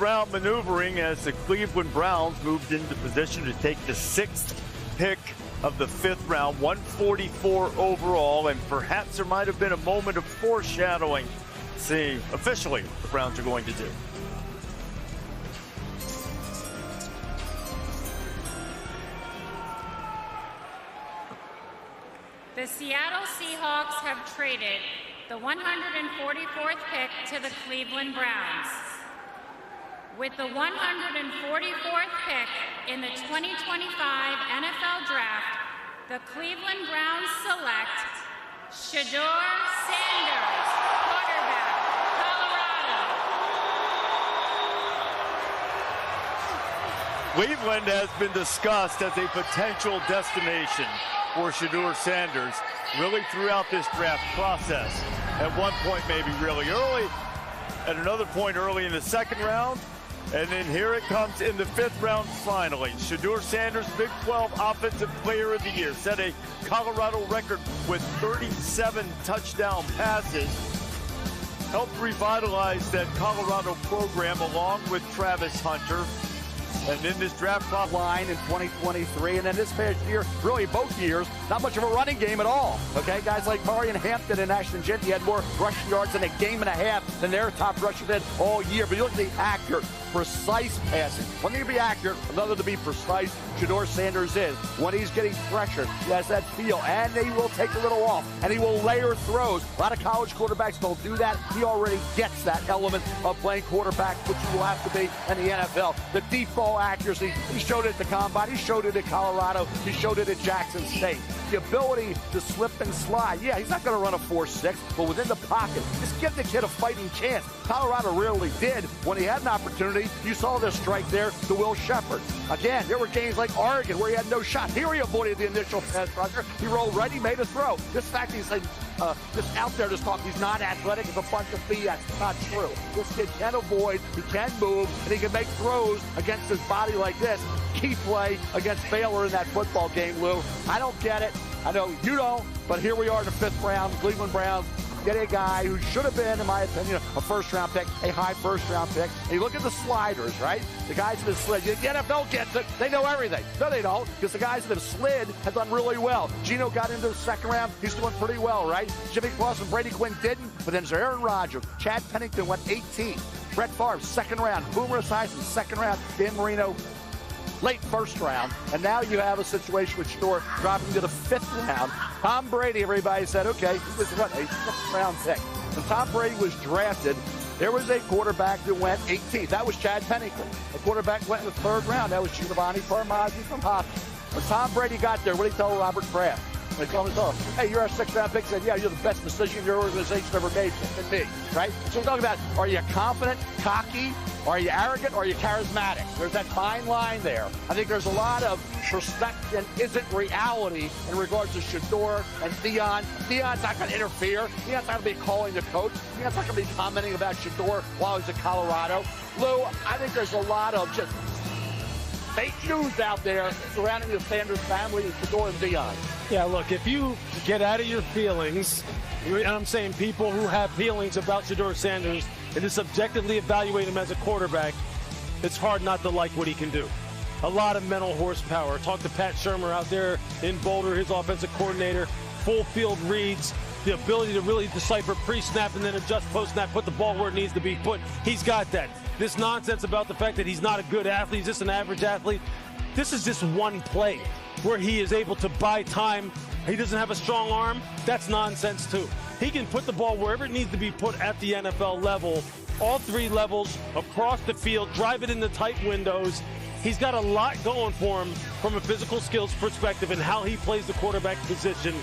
round maneuvering as the Cleveland Browns moved into position to take the 6th pick of the 5th round, 144 overall, and perhaps there might have been a moment of foreshadowing. See officially what the Browns are going to do. The Seattle Seahawks have traded the 144th pick to the Cleveland Browns. With the 144th pick in the 2025 NFL Draft, the Cleveland Browns select Shedeur Sanders, quarterback, Colorado. Cleveland has been discussed as a potential destination for Shedeur Sanders really throughout this draft process. At one point, maybe really early, at another point early in the 2nd round, and then here it comes in the 5th round finally. Shedeur Sanders, Big 12 Offensive Player of the Year, set a Colorado record with 37 touchdown passes, helped revitalize that Colorado program along with Travis Hunter. And in this draft line in 2023, and then this past year, really both years, not much of a running game at all. Okay, guys like Murray and Hampton and Ashton Jeanty had more rushing yards in a game and a half than their top rushers did all year. But you look at the accurate, precise passing. One thing to be accurate, another to be precise. Shedeur Sanders is. When he's getting pressure, he has that feel, and he will take a little off, and he will layer throws. A lot of college quarterbacks don't do that. He already gets that element of playing quarterback, which you will have to be in the NFL. The deep ball accuracy, he showed it at the Combine, he showed it at Colorado, he showed it at Jackson State. The ability to slip and slide. Yeah, he's not going to run a 4.6, but within the pocket, just give the kid a fighting chance. Colorado rarely did. When he had an opportunity, you saw this strike there to Will Shepherd. Again, there were games like Oregon where he had no shot. Here he avoided the initial pass rusher. He rolled right, he made a throw. This fact he's like, just out there just talking, he's not athletic, it's a bunch of BS. It's not true. This kid can avoid, he can move, and he can make throws against his body like this. Key play against Baylor in that football game, Lou. I don't get it. I know you don't, but here we are in the 5th round. Cleveland Browns get a guy who should have been, in my opinion, a 1st-round pick, a high 1st-round pick. And you look at the sliders, right? The guys that have slid. The NFL gets it. They know everything. No, they don't, because the guys that have slid have done really well. Geno got into the 2nd round. He's doing pretty well, right? Jimmy Clausen, Brady Quinn didn't, but then there's Aaron Rodgers. Chad Pennington went 18. Brett Favre, 2nd round. Boomer Esiason, 2nd round. Dan Marino, late 1st round, and now you have a situation with Shedeur dropping to the 5th round. Tom Brady, everybody said, okay, he was what, a 6th round pick. When Tom Brady was drafted, there was a quarterback that went 18th. That was Chad Pennington. A quarterback went in the 3rd round. That was Giovanni Parmazzi from Hopkins. When Tom Brady got there, what did he tell Robert Kraft? They told him, hey, you're our 6th round pick. He said, yeah, you're the best decision your organization ever made than me, right? So we're talking about, are you confident, cocky, are you arrogant, or are you charismatic? There's that fine line there. I think there's a lot of perception isn't reality in regards to Shedeur and Deion. Deion's not going to interfere. Deion's not going to be calling the coach. Deion's not going to be commenting about Shedeur while he's in Colorado. Lou, I think there's a lot of just fake news out there surrounding the Sanders family and Shedeur and Deion. Yeah, look, if you get out of your feelings, and I'm saying people who have feelings about Shedeur Sanders and just subjectively evaluate him as a quarterback, it's hard not to like what he can do. A lot of mental horsepower. Talk to Pat Shermer out there in Boulder, his offensive coordinator. Full field reads, the ability to really decipher pre-snap and then adjust post-snap, put the ball where it needs to be put. He's got that. This nonsense about the fact that he's not a good athlete, he's just an average athlete. This is just one play where he is able to buy time. He doesn't have a strong arm. That's nonsense too. He can put the ball wherever it needs to be put at the NFL level, all 3 levels, across the field, drive it in the tight windows. He's got a lot going for him from a physical skills perspective and how he plays the quarterback position.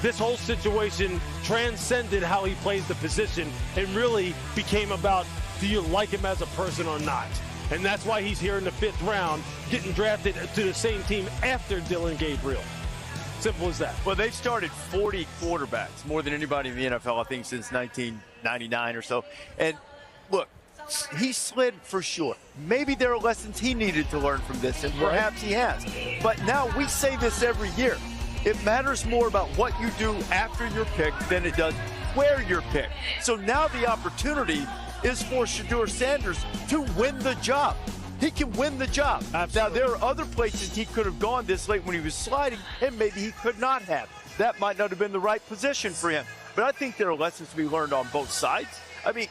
This whole situation transcended how he plays the position and really became about, do you like him as a person or not? And that's why he's here in the 5th round, getting drafted to the same team after Dillon Gabriel. Simple as that. Well, they've started 40 quarterbacks, more than anybody in the NFL, I think, since 1999 or so. And look, he slid for sure. Maybe there are lessons he needed to learn from this, and perhaps he has. But now we say this every year. It matters more about what you do after your pick than it does where you're picked. So now the opportunity is for Shedeur Sanders to win the job. He can win the job. Absolutely. Now, there are other places he could have gone this late when he was sliding, and maybe he could not have. That might not have been the right position for him. But I think there are lessons to be learned on both sides. I mean,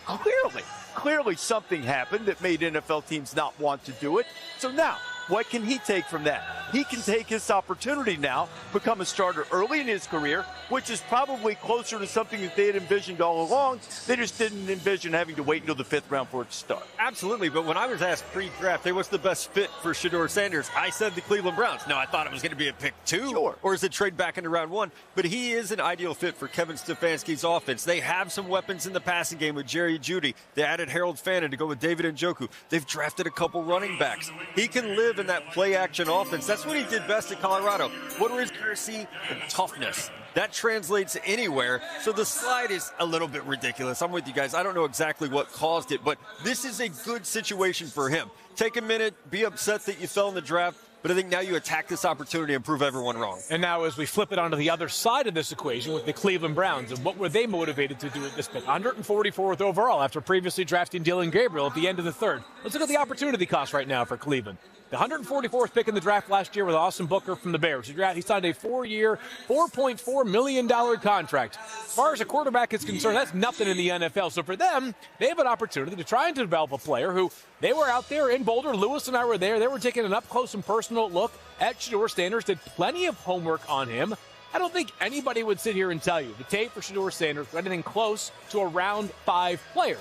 clearly something happened that made NFL teams not want to do it. So now, what can he take from that? He can take his opportunity now, become a starter early in his career, which is probably closer to something that they had envisioned all along. They just didn't envision having to wait until the 5th round for it to start. Absolutely, but when I was asked pre-draft, hey, what's the best fit for Shedeur Sanders, I said the Cleveland Browns. Now, I thought it was going to be a pick 2, Sure. or is it trade back into round 1? But he is an ideal fit for Kevin Stefanski's offense. They have some weapons in the passing game with Jerry Jeudy. They added Harold Fannin to go with David Njoku. They've drafted a couple running backs. He can live in that play-action offense. That's what he did best at Colorado. What were his accuracy and toughness? That translates anywhere. So the slide is a little bit ridiculous. I'm with you guys. I don't know exactly what caused it, but this is a good situation for him. Take a minute, be upset that you fell in the draft, but I think now you attack this opportunity and prove everyone wrong. And now as we flip it onto the other side of this equation with the Cleveland Browns, and what were they motivated to do at this pick? 144th overall after previously drafting Dylan Gabriel at the end of the 3rd. Let's look at the opportunity cost right now for Cleveland. The 144th pick in the draft last year with Austin Booker from the Bears. He signed a 4-year, $4.4 million contract. As far as a quarterback is concerned, that's nothing in the NFL. So for them, they have an opportunity to try and develop a player who they were out there in Boulder. Lewis and I were there. They were taking an up-close and personal look at Shedeur Sanders, did plenty of homework on him. I don't think anybody would sit here and tell you the tape for Shedeur Sanders was anything close to a round 5 player.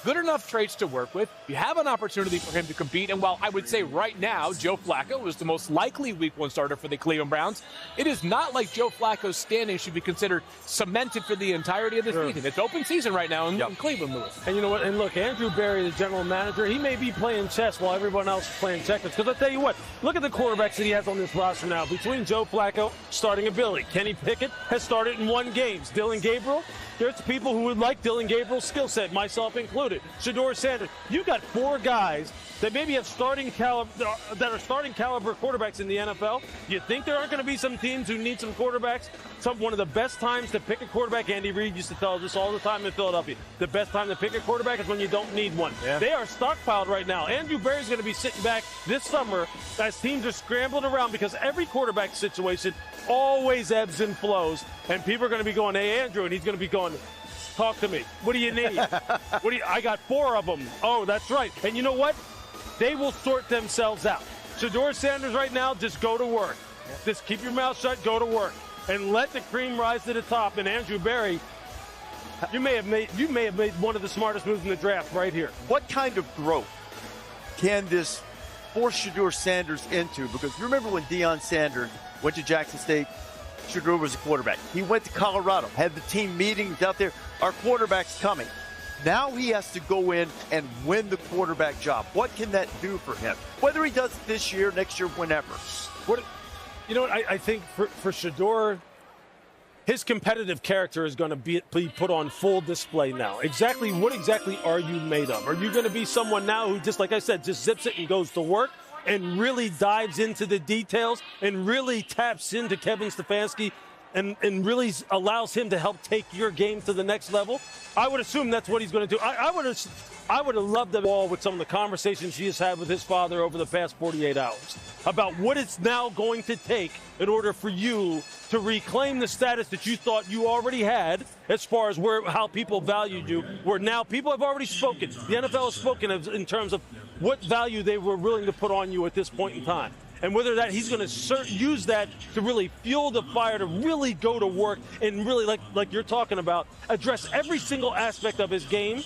Good enough traits to work with. You have an opportunity for him to compete. And while I would say right now Joe Flacco is the most likely Week 1 starter for the Cleveland Browns, it is not like Joe Flacco's standing should be considered cemented for the entirety of the season. It's open season right now in Cleveland, Lewis. And you know what? And look, Andrew Berry, the general manager, he may be playing chess while everyone else is playing checkers. Because I'll tell you what, look at the quarterbacks that he has on this roster now. Between Joe Flacco, starting ability. Kenny Pickett has started in 1 game. Dylan Gabriel, there's people who would like Dylan Gabriel's skill set, myself included. Shedeur Sanders, you got 4 guys that maybe have starting caliber quarterbacks in the NFL. You think there aren't going to be some teams who need some quarterbacks? One of the best times to pick a quarterback, Andy Reid used to tell us this all the time in Philadelphia. The best time to pick a quarterback is when you don't need one. Yeah. They are stockpiled right now. Andrew Berry's going to be sitting back this summer as teams are scrambling around because every quarterback situation always ebbs and flows. And people are going to be going, hey, Andrew, and he's going to be going, talk to me. What do you need? I got 4 of them. Oh, that's right. And you know what? They will sort themselves out. Shedeur Sanders right now, just go to work. Just keep your mouth shut, go to work. And let the cream rise to the top. And Andrew Berry, you may have made one of the smartest moves in the draft right here. What kind of growth can this force Shedeur Sanders into? Because remember when Deion Sanders went to Jackson State, Shedeur was a quarterback. He went to Colorado, had the team meetings out there. Our quarterback's coming. Now he has to go in and win the quarterback job. What can that do for him? Whether he does it this year, next year, whenever. You know what? I think for Shedeur, his competitive character is going to be put on full display now. What exactly are you made of? Are you going to be someone now who, just like I said, just zips it and goes to work and really dives into the details and really taps into Kevin Stefanski and really allows him to help take your game to the next level? I would assume that's what he's going to do. I would have loved the ball with some of the conversations he has had with his father over the past 48 hours about what it's now going to take in order for you to reclaim the status that you thought you already had as far as how people valued you, where now people have already spoken. The NFL has spoken in terms of what value they were willing to put on you at this point in time. And whether that he's going to use that to really fuel the fire, to really go to work and really, like you're talking about, address every single aspect of his game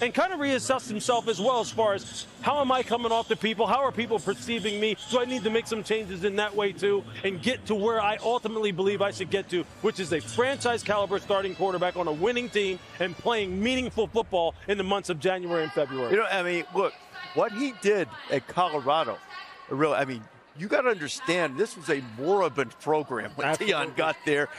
and kind of reassess himself as well as far as how am I coming off to people? How are people perceiving me? Do I need to make some changes in that way too and get to where I ultimately believe I should get to, which is a franchise caliber starting quarterback on a winning team and playing meaningful football in the months of January and February. You know, I mean, look, what he did at Colorado, you got to understand, this was a moribund program when Deion got there.